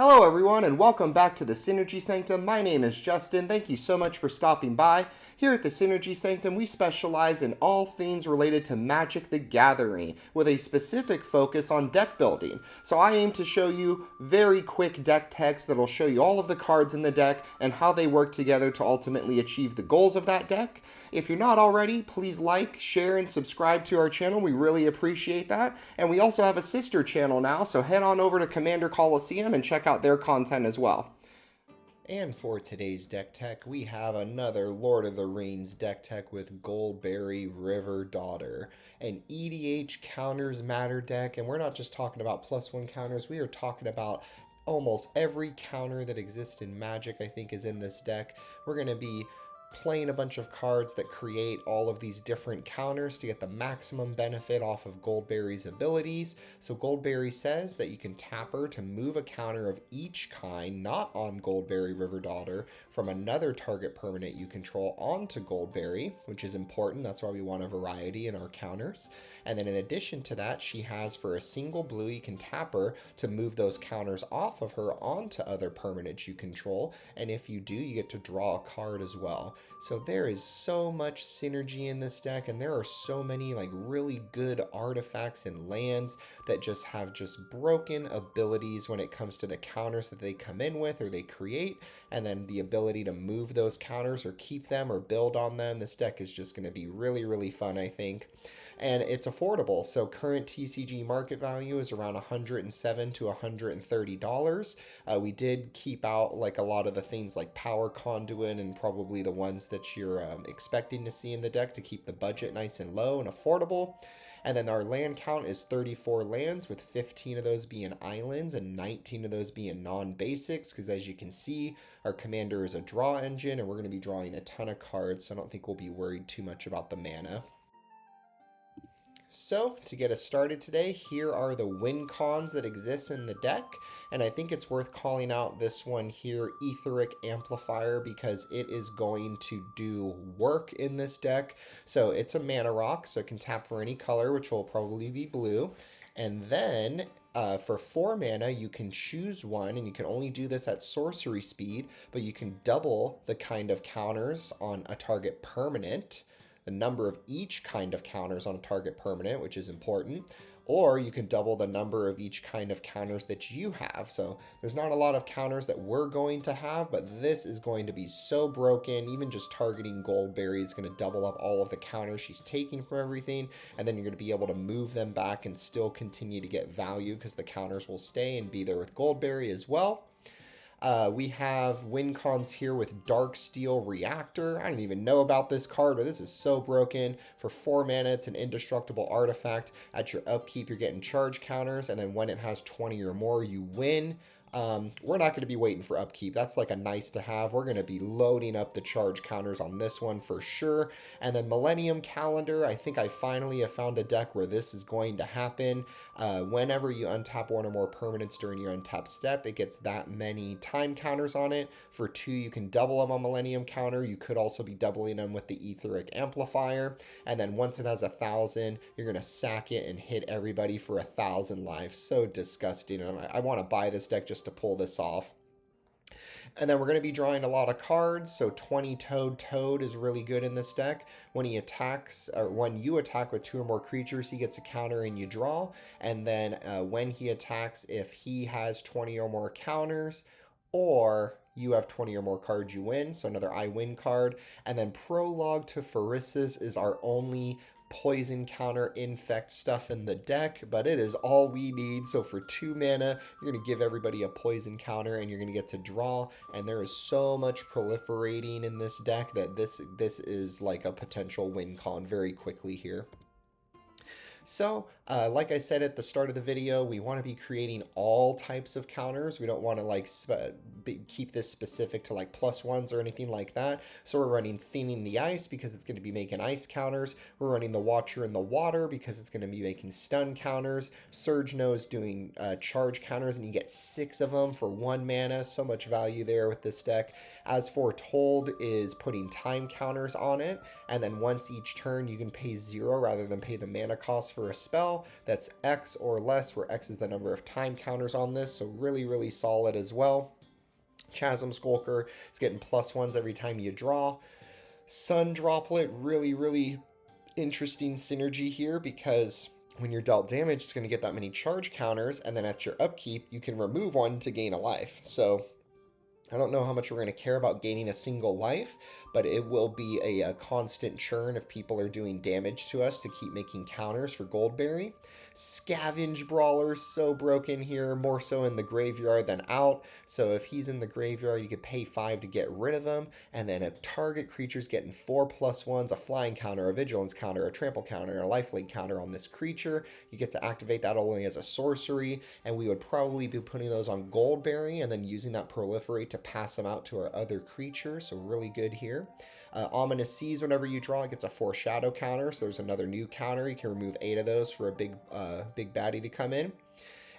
Hello everyone and welcome back to the Synergy Sanctum. My name is Justin. Thank you so much for stopping by. Here at the Synergy Sanctum, we specialize in all things related to Magic the Gathering with a specific focus on deck building. So I aim to show you very quick deck techs that'll show you all of the cards in the deck and how they work together to ultimately achieve the goals of that deck. If you're not already, please like, share, and subscribe to our channel. We really appreciate that. And we also have a sister channel now, so head on over to Commander Coliseum and check out their content as well. And for today's deck tech, we have another Lord of the Rings deck tech with Goldberry River Daughter, an EDH counters matter deck. And we're not just talking about +1 counters, we are talking about almost every counter that exists in Magic, I think, is in this deck. We're going to be playing a bunch of cards that create all of these different counters to get the maximum benefit off of Goldberry's abilities. So Goldberry says that you can tap her to move a counter of each kind, not on Goldberry River Daughter, from another target permanent you control onto Goldberry, which is important. That's why we want a variety in our counters. And then in addition to that, she has, for a single blue, you can tap her to move those counters off of her onto other permanents you control. And if you do, you get to draw a card as well. So there is so much synergy in this deck, and there are so many like really good artifacts and lands that just have broken abilities when it comes to the counters that they come in with or they create, and then the ability to move those counters or keep them or build on them. This deck is just going to be really, really fun, I think. And it's affordable. So current TCG market value is around $107 to $130. We did keep out like a lot of the things like Power Conduit and probably the ones that you're expecting to see in the deck to keep the budget nice and low and affordable. And then our land count is 34 lands, with 15 of those being islands and 19 of those being non-basics, because as you can see, our commander is a draw engine and we're going to be drawing a ton of cards, so I don't think we'll be worried too much about the mana. So, to get us started today, here are the win cons that exist in the deck, and I think it's worth calling out this one here, Etheric Amplifier, because it is going to do work in this deck. So it's a mana rock, so it can tap for any color, which will probably be blue, and then for 4 mana, you can choose one, and you can only do this at sorcery speed, but you can double the kind of counters on a target permanent, the number of each kind of counters on a target permanent, which is important, or you can double the number of each kind of counters that you have. So there's not a lot of counters that we're going to have, but this is going to be so broken. Even just targeting Goldberry is going to double up all of the counters she's taking from everything, and then you're going to be able to move them back and still continue to get value because the counters will stay and be there with Goldberry as well. We have win cons here with Darksteel Reactor. I don't even know about this card, but this is so broken. For 4 mana, it's an indestructible artifact. At your upkeep, you're getting charge counters, and then when it has 20 or more, you win. We're not going to be waiting for upkeep. That's like a nice to have. We're going to be loading up the charge counters on this one for sure. And then Millennium Calendar, I think I finally have found a deck where this is going to happen. Whenever you untap one or more permanents during your untap step, it gets that many time counters on it. For 2, you can double them on Millennium Counter. You could also be doubling them with the Etheric Amplifier. And then once it has 1,000, you're going to sack it and hit everybody for 1,000 life. So disgusting. And I want to buy this deck just to pull this off. And then we're going to be drawing a lot of cards. So 20-toed Toad is really good in this deck. When he attacks, or when you attack with 2 or more creatures, he gets a counter and you draw. And then when he attacks, if he has 20 or more counters, or you have 20 or more cards, you win. So another I win card. And then Prologue to Pheresis is our only poison counter infect stuff in the deck, but it is all we need. So for 2 mana, you're going to give everybody a poison counter and you're going to get to draw, and there is so much proliferating in this deck that this is like a potential win con very quickly here. So, like I said at the start of the video, we want to be creating all types of counters. We don't want to like keep this specific to like +1s or anything like that. So we're running Theming the Ice because it's going to be making ice counters. We're running the Watcher in the Water because it's going to be making stun counters. Surge Nose doing charge counters, and you get 6 of them for 1 mana. So much value there with this deck. As Foretold is putting time counters on it, and then once each turn you can pay 0 rather than pay the mana cost cost for a spell that's X or less, where X is the number of time counters on this, so really, really solid as well. Chasm Skulker is getting +1s every time you draw. Sun Droplet, really, really interesting synergy here, because when you're dealt damage, it's going to get that many charge counters, and then at your upkeep, you can remove one to gain a life. So I don't know how much we're going to care about gaining a single life, but it will be a constant churn if people are doing damage to us to keep making counters for Goldberry. Scavenge Brawler, so broken here, more so in the graveyard than out. So if he's in the graveyard, you could pay 5 to get rid of him, and then a target creature's getting 4+1s, a flying counter, a vigilance counter, a trample counter, and a lifelink counter on this creature. You get to activate that only as a sorcery, and we would probably be putting those on Goldberry and then using that proliferate to pass them out to our other creatures, so really good here. Ominous Seas, whenever you draw, it gets a foreshadow counter, so there's another new counter. You can remove 8 of those for a big baddie to come in.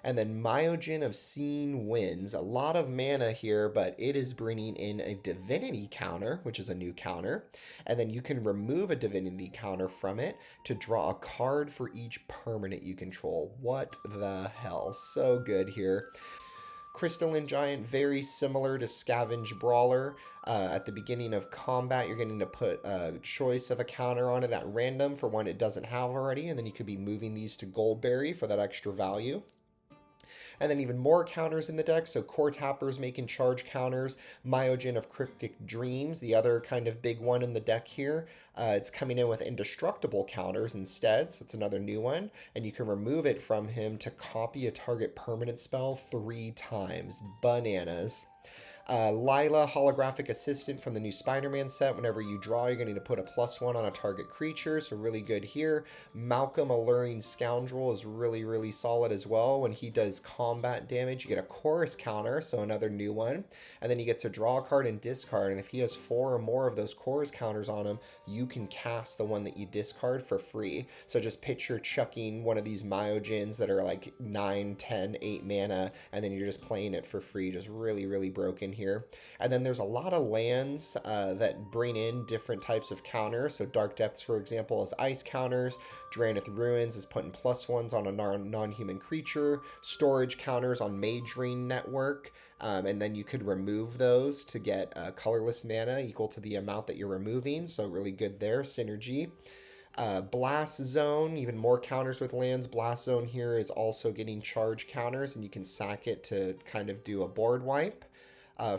And then Myojin of Seeing Winds, a lot of mana here, but it is bringing in a divinity counter, which is a new counter. And then you can remove a divinity counter from it to draw a card for each permanent you control. What the hell? So good here. Crystalline Giant, very similar to Scavenge Brawler. At the beginning of combat, you're getting to put a choice of a counter on it at random for one it doesn't have already, and then you could be moving these to Goldberry for that extra value. And then even more counters in the deck, so Core Tappers making charge counters, Myojin of Cryptic Dreams, the other kind of big one in the deck here. It's coming in with indestructible counters instead, so it's another new one. And you can remove it from him to copy a target permanent spell 3 times. Bananas. Lila, Holographic Assistant from the new Spider-Man set. Whenever you draw, you're going to put a +1 on a target creature, so really good here. Malcolm, Alluring Scoundrel, is really, really solid as well. When he does combat damage, you get a chorus counter, so another new one. And then you get to draw a card and discard, and if he has 4 or more of those chorus counters on him, you can cast the one that you discard for free. So just picture chucking one of these Myojins that are like 9, 10, 8 mana, and then you're just playing it for free. Just really, really broken here. And then there's a lot of lands that bring in different types of counters. So Dark Depths, for example, is ice counters. Drannith Ruins is putting +1s on a non-human creature. Storage counters on Mage Ring Network. And then you could remove those to get colorless mana equal to the amount that you're removing. So really good there, synergy. Blast Zone, even more counters with lands. Blast Zone here is also getting charge counters, and you can sack it to kind of do a board wipe.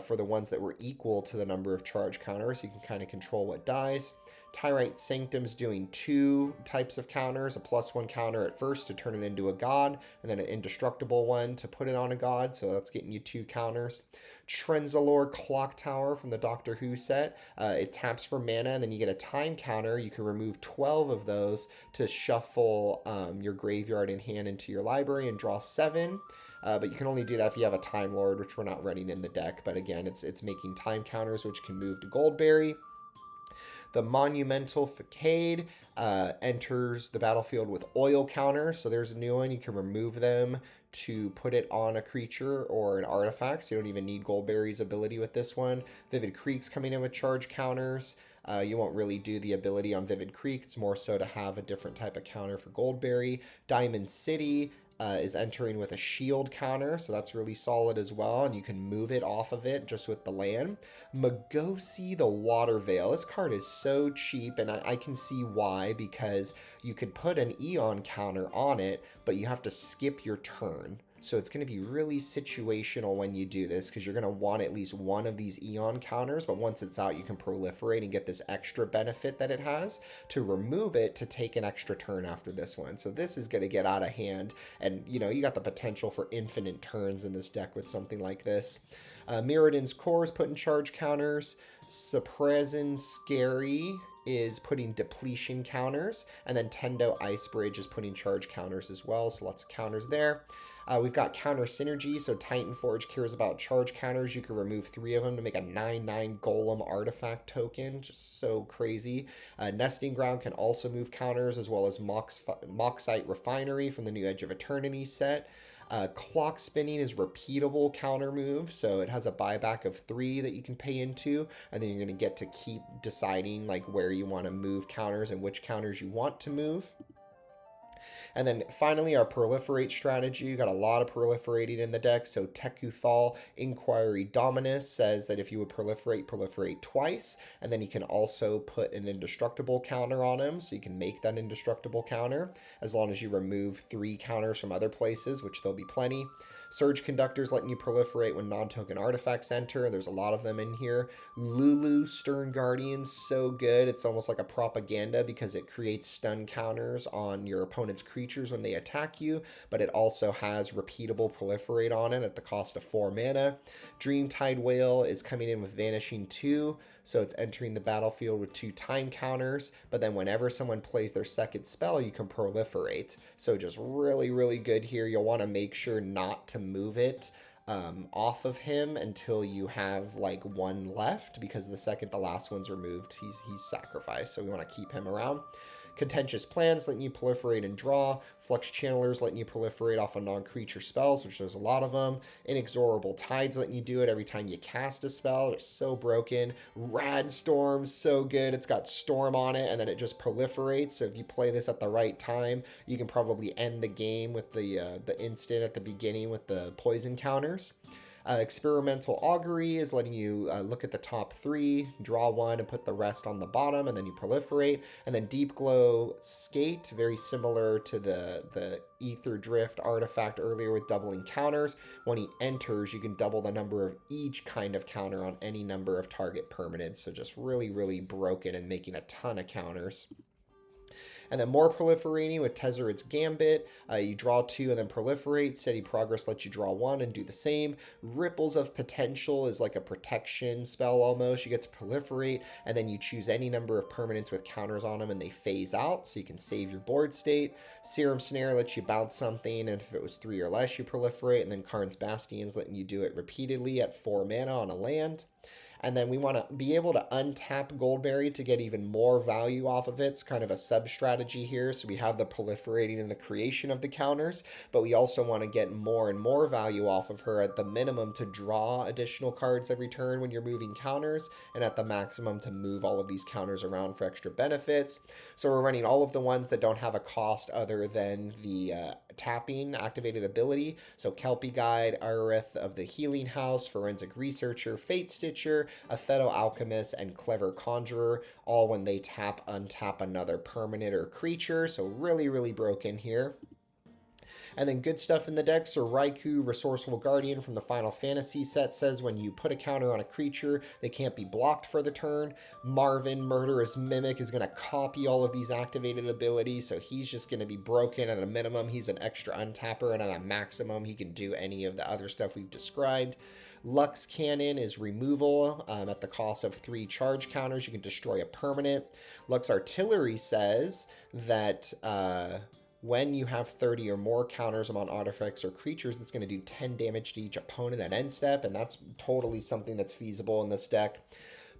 For the ones that were equal to the number of charge counters, you can kind of control what dies. Tyrite Sanctum's doing 2 types of counters, a +1 counter at first to turn it into a god, and then an indestructible one to put it on a god, so that's getting you 2 counters. Trenzalore Clock Tower from the Doctor Who set, it taps for mana, and then you get a time counter. You can remove 12 of those to shuffle your graveyard and hand into your library and draw 7. But you can only do that if you have a Time Lord, which we're not running in the deck. But again, it's making time counters, which can move to Goldberry. The Monumental Facade enters the battlefield with oil counters. So there's a new one. You can remove them to put it on a creature or an artifact. So you don't even need Goldberry's ability with this one. Vivid Creek's coming in with charge counters. You won't really do the ability on Vivid Creek. It's more so to have a different type of counter for Goldberry. Diamond City is entering with a shield counter, so that's really solid as well, and you can move it off of it just with the land. Magosi the Water Veil. This card is so cheap, and I can see why, because you could put an Eon counter on it, but you have to skip your turn. So it's going to be really situational when you do this, because you're going to want at least one of these Eon counters, but once it's out, you can proliferate and get this extra benefit that it has to remove it to take an extra turn after this one. So this is going to get out of hand, and you know, you got the potential for infinite turns in this deck with something like this. Mirrodin's Core is putting charge counters. Suppressing Scary is putting depletion counters, and then Tendo Ice Bridge is putting charge counters as well, so lots of counters there. We've got counter synergy, so Titan Forge cares about charge counters. You can remove 3 of them to make a 9/9 Golem artifact token. Just so crazy. Nesting Ground can also move counters, as well as Moxite Refinery from the new Edge of Eternity set. Clock Spinning is repeatable counter move, so it has a buyback of 3 that you can pay into, and then you're going to get to keep deciding like where you want to move counters and which counters you want to move. And then finally, our proliferate strategy. You got a lot of proliferating in the deck. So Tekuthal Inquiry Dominus says that if you would proliferate, proliferate twice. And then you can also put an indestructible counter on him. So you can make that indestructible counter as long as you remove 3 counters from other places, which there'll be plenty. Surge Conductors letting you proliferate when non-token artifacts enter. There's a lot of them in here. Lulu Stern Guardians, so good. It's almost like a propaganda because it creates stun counters on your opponent's creatures when they attack you, but it also has repeatable proliferate on it at the cost of 4 mana. Dreamtide Whale is coming in with Vanishing 2, so it's entering the battlefield with 2 time counters, but then whenever someone plays their second spell, you can proliferate. So just really, really good here. You'll want to make sure not to move it off of him until you have like 1 left, because the second the last one's removed, he's sacrificed. So we want to keep him around. Contentious Plans letting you proliferate and draw. Flux Channelers letting you proliferate off of non-creature spells, which there's a lot of them. Inexorable Tides letting you do it every time you cast a spell. It's so broken. Rad Storm, so good. It's got Storm on it, and then it just proliferates. So if you play this at the right time, you can probably end the game with the instant at the beginning with the poison counters. Experimental Augury is letting you look at the top 3, draw 1, and put the rest on the bottom, and then you proliferate. And then Deep Glow Skate, very similar to the Ether Drift artifact earlier with doubling counters. When he enters, you can double the number of each kind of counter on any number of target permanents. So just really, really broken and making a ton of counters. And then more proliferating with Tezzeret's Gambit. You draw 2 and then proliferate. Steady Progress lets you draw 1 and do the same. Ripples of Potential is like a protection spell almost. You get to proliferate, and then you choose any number of permanents with counters on them, and they phase out, so you can save your board state. Serum Snare lets you bounce something, and if it was 3 or less, you proliferate. And then Karn's Bastion's letting you do it repeatedly at 4 mana on a land. And then we want to be able to untap Goldberry to get even more value off of it. It's kind of a sub-strategy here. So we have the proliferating and the creation of the counters, but we also want to get more and more value off of her at the minimum to draw additional cards every turn when you're moving counters, and at the maximum to move all of these counters around for extra benefits. So we're running all of the ones that don't have a cost other than the tapping activated ability. So Kelpie Guide, Aerith of the Healing House, Forensic Researcher, Fate Stitcher, Apheto Alchemist, and Clever Conjurer, all when they tap, untap another permanent or creature. So really, really broken here. And then good stuff in the deck. So Raikou, Resourceful Guardian from the Final Fantasy set, says when you put a counter on a creature, they can't be blocked for the turn. Marvin, Murderous Mimic, is going to copy all of these activated abilities. So he's just going to be broken. At a minimum, he's an extra untapper, and at a maximum, he can do any of the other stuff we've described. Lux Cannon is removal at the cost of 3 charge counters. You can destroy a permanent. Lux Artillery says that when you have 30 or more counters on artifacts or creatures, that's going to do 10 damage to each opponent at end step, and that's totally something that's feasible in this deck.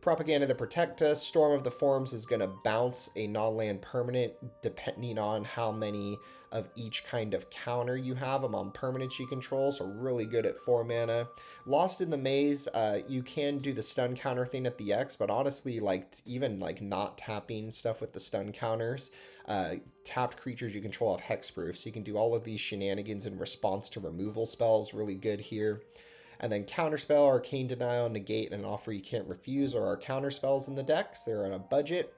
Propaganda to Protect Us. Storm of the Forms is going to bounce a non-land permanent depending on how many of each kind of counter you have among permanents you control, so really good at 4 mana. Lost in the Maze, you can do the stun counter thing at the X, but honestly, even not tapping stuff with the stun counters, tapped creatures you control have hexproof, so you can do all of these shenanigans in response to removal spells. Really good here. And then Counterspell, Arcane Denial, Negate, and an Offer You Can't Refuse are our counterspells in the decks. They're on a budget.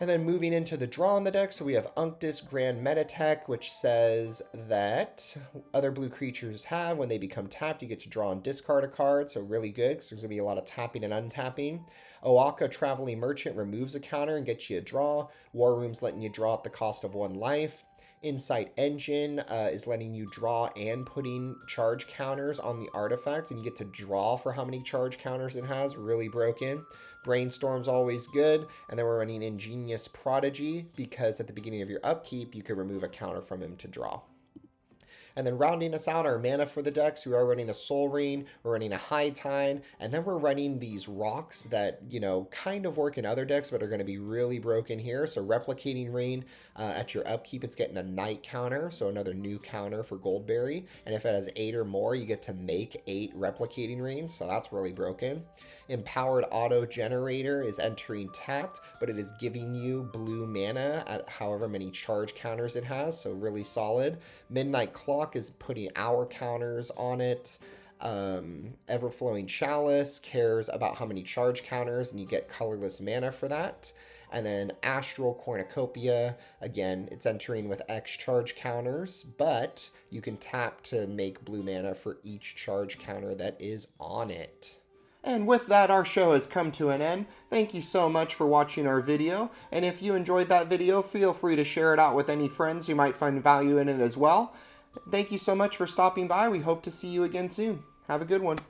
And then moving into the draw in the deck, so we have Unctus Grand Metatech, which says that other blue creatures have, when they become tapped, you get to draw and discard a card, so really good, because there's going to be a lot of tapping and untapping. Oaka Traveling Merchant removes a counter and gets you a draw. War Room's letting you draw at the cost of 1 life. Insight Engine is letting you draw and putting charge counters on the artifact, and you get to draw for how many charge counters it has. Really broken. Brainstorm's always good. And then we're running Ingenious Prodigy, because at the beginning of your upkeep, you can remove a counter from him to draw. And then rounding us out, our mana for the decks, we are running a Soul Ring, we're running a High Tide, and then we're running these rocks that, kind of work in other decks, but are going to be really broken here. So Replicating Rain, at your upkeep, it's getting a Night counter, so another new counter for Goldberry. And if it has 8 or more, you get to make 8 Replicating Rains, so that's really broken. Empowered Auto Generator is entering tapped, but it is giving you blue mana at however many charge counters it has, so really solid. Midnight Clock is putting hour counters on it. Everflowing Chalice cares about how many charge counters, and you get colorless mana for that. And then Astral Cornucopia, again, it's entering with X charge counters, but you can tap to make blue mana for each charge counter that is on it. And with that, our show has come to an end. Thank you so much for watching our video. And if you enjoyed that video, feel free to share it out with any friends who might find value in it as well. Thank you so much for stopping by. We hope to see you again soon. Have a good one.